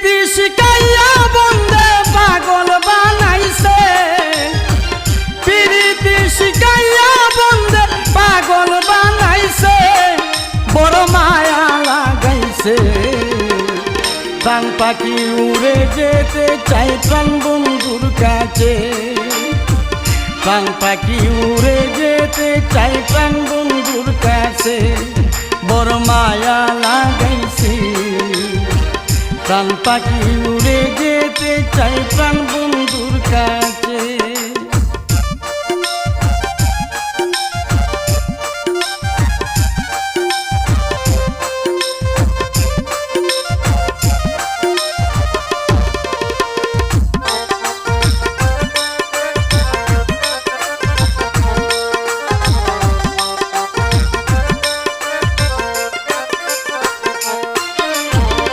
পিরিতি শিখাইয়া বন্ধে পাগল বানাইছে পিরিতি শিখাইয়া বন্ধে পাগল বানাইছে বড় মায়া লাগাইছে প্রাণ পাখি উড়ে যেতে চাই প্রাণ বন্ধুর কাছে প্রাণ পাখি উড়ে যেতে চাই প্রাণ বন্ধুর কাছে বড় মায়া লাগাইছি প্রাণ পাখি উড়ে যেতে চাই প্রাণ বন্ধুর কাছে।